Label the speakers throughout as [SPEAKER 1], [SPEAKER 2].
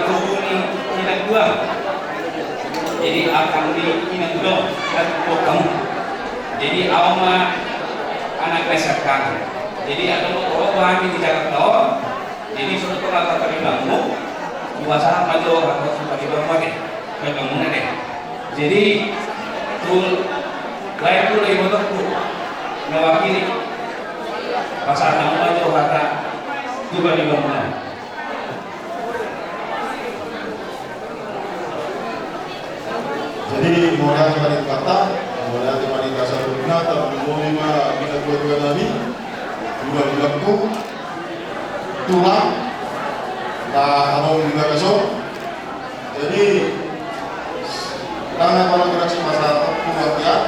[SPEAKER 1] tubuh ni kita dua. Jadi akan di kita dua kita kamu. Jadi awak anak lesakan. Jadi ada orang bahan di Jakarta. Jadi suatu kata kami bangun. Puasa maju harus bagi bangun deh. Bangun deh. Jadi tul lain tu lagi bodoh tu mewakili pasal nama maju kata juga di bangunan.
[SPEAKER 2] Jadi mulai dari kata, mulai dari dasar dunia, terlalu kita dua nabi, dua tu, tulang, dan kalau juga besok. Jadi karena kalau kita masalah kebahagiaan,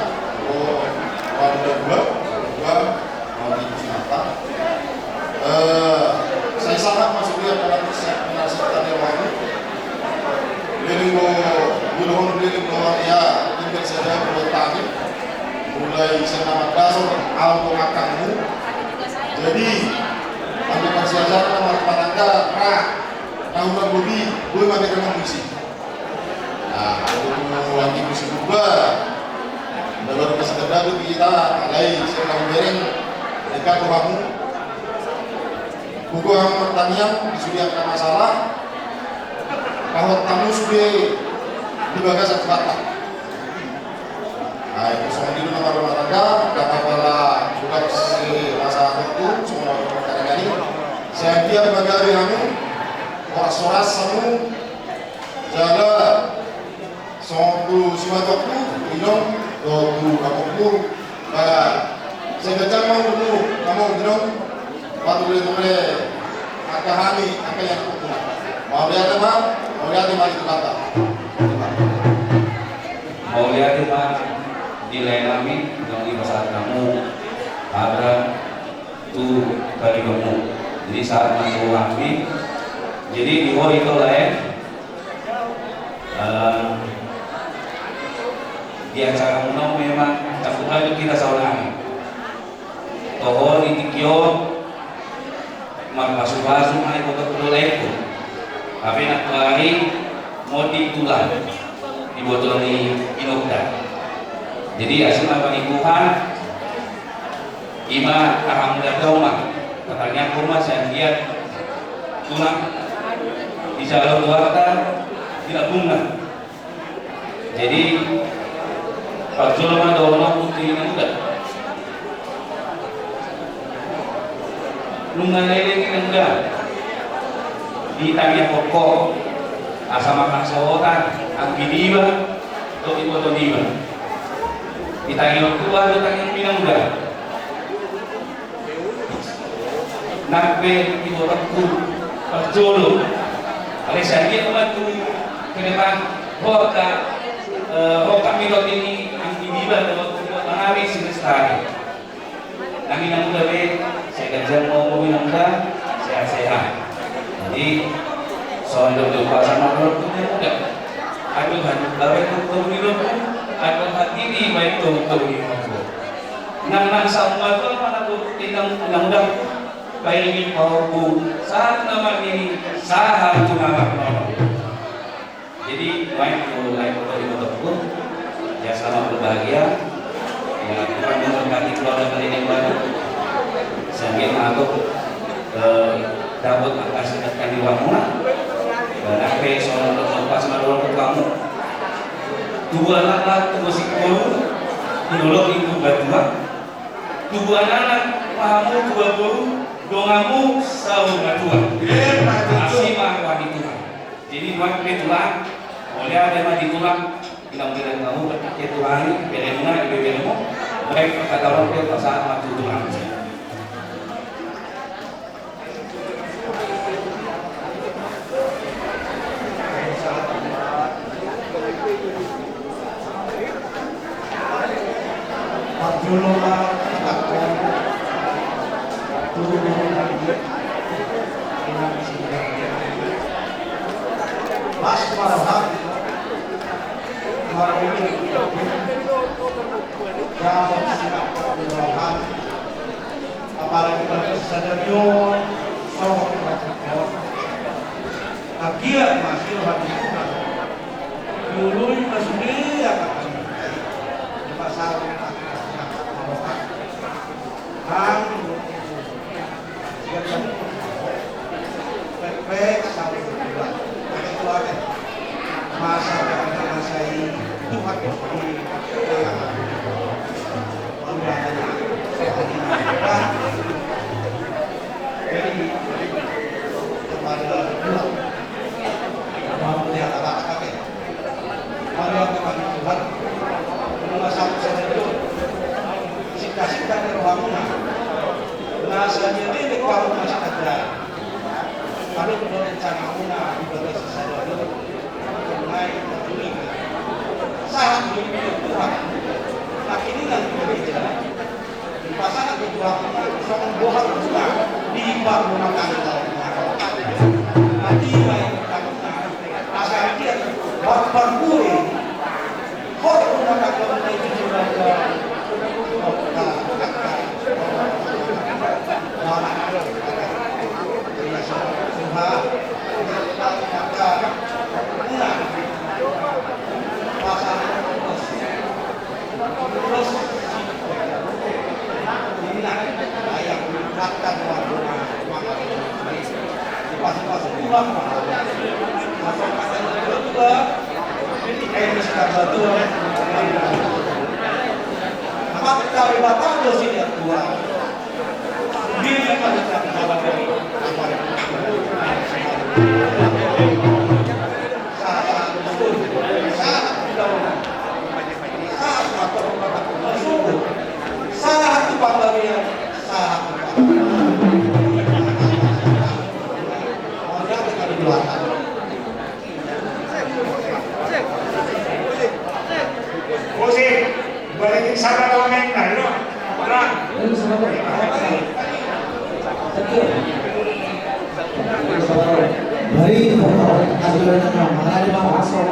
[SPEAKER 2] orang dua, orang itu siapa? Saya sangat masuk dia dalam penasihat yang wangi. Belum ya, tinggal saja bertani, mulai senama dasar auto makanmu. Jadi, anda kasih ajar nama anda, tahunan bobi, boleh mati kena musik. Nah, kalau lagi musik juga, dalam kesadaran kita, alai senang bereng dekat kamu. Buku yang pertanian disediakan masalah. Kalau tamu sudah dibagas satu kata. Nah, itu semua dulu nama rumah tangga dan para sudah masa waktu semua perkara ini. Saya biar bagari kamu, soras kamu, jaga suatu waktu, minum, waktu kamu saya baca mau dulu, kamu minum, waktu boleh akahani, akah yang aku. Mau lihat apa? Mau lihat di mana itu kata?
[SPEAKER 1] Mau lihat di mana nilai kami yang di pasar kamu ada tuh dari kamu. Jadi saat masuk kami, jadi di hari itu lain di acara undang memang campur itu kita seorang. Toh di tikio masuk naik foto kedua itu. Tapi nak lari mau ditulang di botol di inokta. Jadi asal apa Tuhan ima aram dan rumah. Katanya rumah saya lihat tulang di jalur warta tidak bunga. Jadi pajulma dono putih muda. Lungan lele kita muda. Ditanya pokok asal makan sawotan ang bidiba atau ibu atau diba ditanya tua atau tanya pinang muda nabe ibu aku perjolo oleh saya umat tu ke depan hoka milot ini ang bidiba atau mengambil semestari nami nang muda be saya kerja mau minum muda sehat-sehat. Jadi soal itu pasangan orang itu mudah. Aku itu minum, aku hati ini baik itu minum. Nang sama itu mana tu tidak mudah. Baik ini kau saat nama ini sahar itu nama. Jadi baik itu lain itu ya selamat berbahagia. Ya Tuhan memberkati keluarga kalian baru. Sambil aku dapat angka sedekah di Wamuna dan apa soal lepas malu kamu dua anak tunggu si guru dulu ibu berdua dua anak kamu dua guru dongamu sahur berdua masih mah wanita jadi buat tulang oleh ada mah tulang bilang bilang kamu berkata Tuhan belemuna ibu baik kata orang dia pasal mati tulang.
[SPEAKER 3] Akia masih hati dulu masih dia kan pasal hang pepek sampai bulan pakai keluarga masa ini Tuhan di pembuatannya jadi kepada Tuhan mau melihat apa kakek melihat kepada Tuhan rumah satu itu sita-sita di ruangnya nasanya ini kalau masih ada kalau kemudian cara guna ibadah sesuatu mulai terjadi sangat berikut Tuhan nah ini nanti berbicara di pasangan kedua sama bohong juga di bangunan tanggal nanti main tanggal asal dia bapak gue kok rumah tanggal itu juga
[SPEAKER 4] balikin sana komen na, no? Orang.
[SPEAKER 5] Dari foto aturan nama, mana ada masuk.